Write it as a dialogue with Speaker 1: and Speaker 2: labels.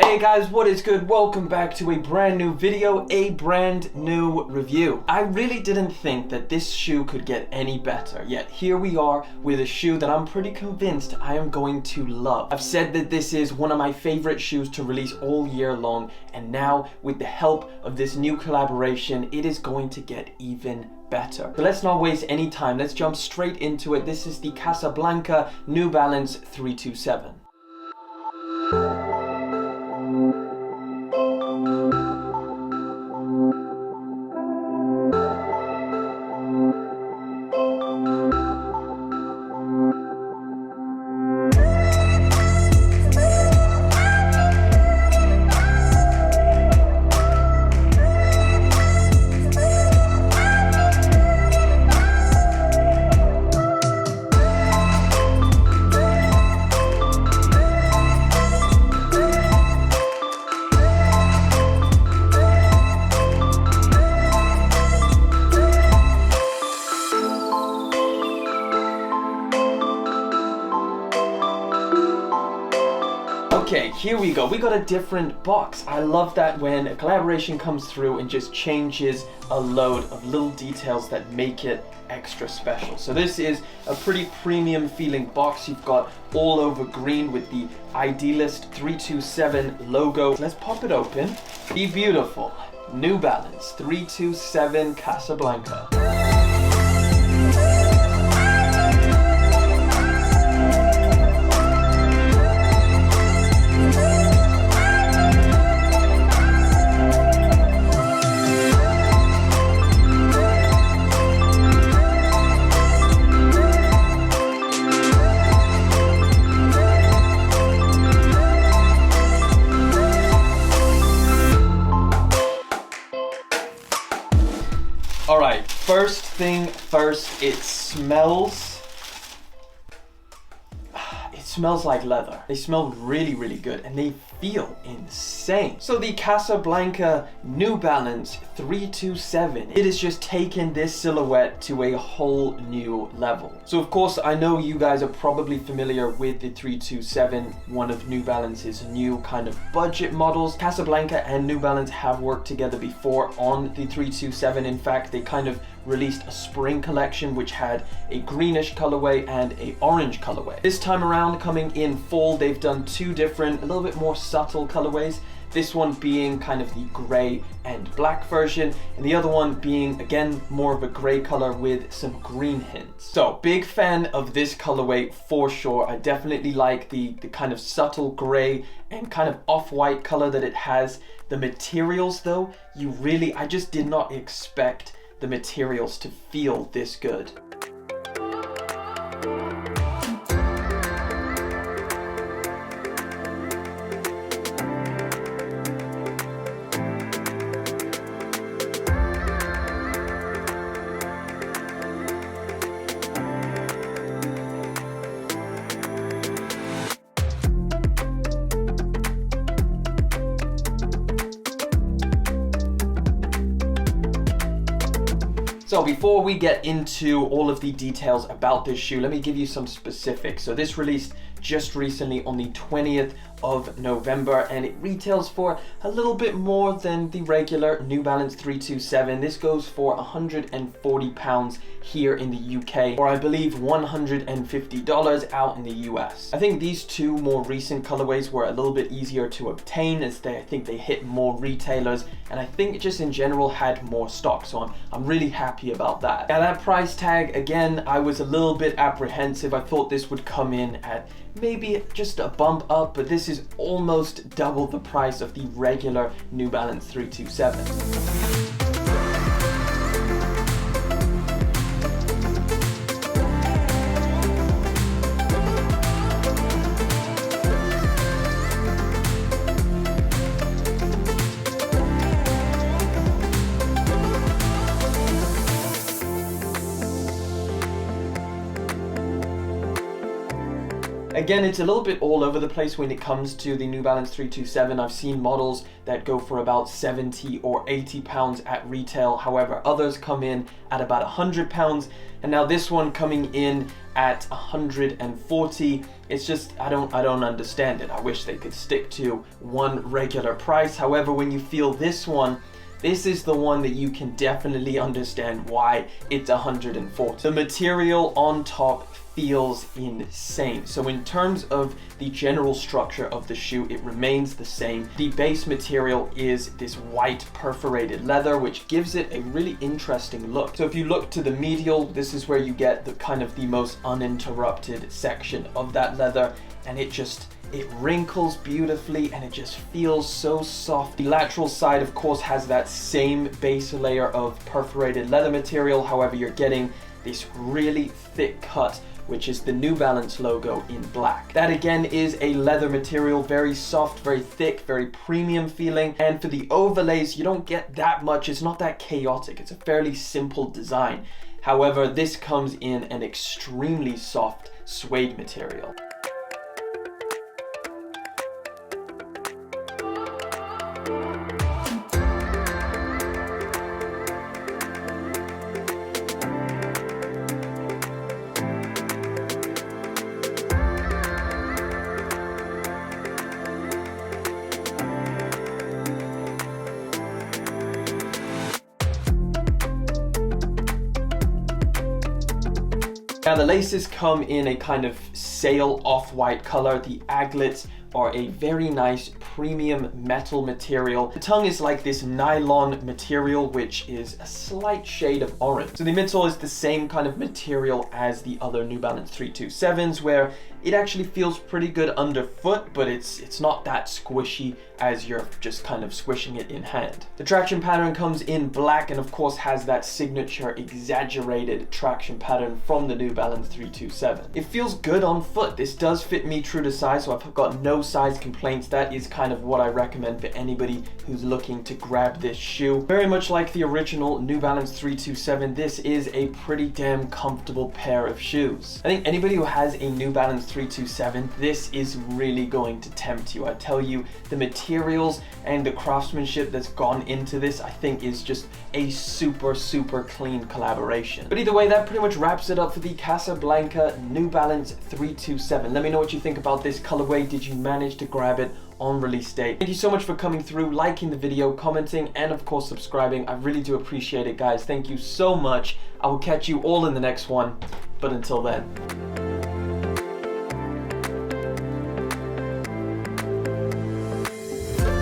Speaker 1: Hey guys, what is good? Welcome back to a brand new video, a brand new review. I really didn't think that this shoe could get any better, yet here we are with a shoe that I'm pretty convinced I am going to love. I've said that this is one of my favorite shoes to release all year long, and now with the help of this new collaboration, it is going to get even better. So let's not waste any time, let's jump straight into it. This is the Casablanca New Balance 327. Okay, here we go. We got a different box. I love that when a collaboration comes through and just changes a load of little details that make it extra special. So this is a pretty premium feeling box. You've got all over green with the Idealist 327 logo. Let's pop it open. Be beautiful. New Balance 327 Casablanca. Alright, first thing first, it smells like leather. They smell really good and they feel insane. So the Casablanca New Balance 327, it has just taken this silhouette to a whole new level. So of course, I know you guys are probably familiar with the 327, one of New Balance's new kind of budget models. Casablanca and New Balance have worked together before on the 327. In fact, they kind of released a spring collection which had a greenish colorway and a orange colorway. This time around, coming in fall, they've done two different, a little bit more subtle colorways. This one being kind of the gray and black version, and the other one being again more of a gray color with some green hints. So big fan of this colorway for sure. I definitely like the kind of subtle gray and kind of off-white color that it has. The materials though, I just did not expect the materials to feel this good. So before we get into all of the details about this shoe, let me give you some specifics. So this released just recently on the 20th of November, and it retails for a little bit more than the regular New Balance 327. This goes for £140 here in the UK, or I believe $150 out in the US. I think these two more recent colorways were a little bit easier to obtain, as I think they hit more retailers, and I think it just in general had more stock, so I'm really happy about that. Now that price tag, again, I was a little bit apprehensive. I thought this would come in at maybe just a bump up, but this is almost double the price of the regular New Balance 327. Again, it's a little bit all over the place when it comes to the New Balance 327. I've seen models that go for about 70 or 80 pounds at retail. However, others come in at about 100 pounds. And now this one coming in at 140. It's just, I don't understand it. I wish they could stick to one regular price. However, when you feel this one, this is the one that you can definitely understand why it's 140. The material on top feels insane. So in terms of the general structure of the shoe, it remains the same. The base material is this white perforated leather, which gives it a really interesting look. So if you look to the medial, this is where you get the kind of the most uninterrupted section of that leather, and it wrinkles beautifully and it just feels so soft. The lateral side, of course, has that same base layer of perforated leather material. However, you're getting this really thick cut, which is the New Balance logo in black. That again is a leather material, very soft, very thick, very premium feeling. And for the overlays, you don't get that much. It's not that chaotic. It's a fairly simple design. However, this comes in an extremely soft suede material. Now the laces come in a kind of sail off-white color. The aglets are a very nice premium metal material. The tongue is like this nylon material, which is a slight shade of orange. So the midsole is the same kind of material as the other New Balance 327s, where it actually feels pretty good underfoot, but it's not that squishy as you're just kind of squishing it in hand. The traction pattern comes in black and of course has that signature exaggerated traction pattern from the New Balance 327. It feels good on foot. This does fit me true to size, so I've got no size complaints. That is kind of what I recommend for anybody who's looking to grab this shoe. Very much like the original New Balance 327, this is a pretty damn comfortable pair of shoes. I think anybody who has a New Balance 327, this is really going to tempt you. I tell you, the materials and the craftsmanship that's gone into this, I think is just a super clean collaboration. But either way, that pretty much wraps it up for the Casablanca New Balance 327. Let me know what you think about this colorway. Did you manage to grab it on release date? Thank you so much for coming through, liking the video, commenting, and of course subscribing. I really do appreciate it, guys. Thank you so much. I will catch you all in the next one, but until then.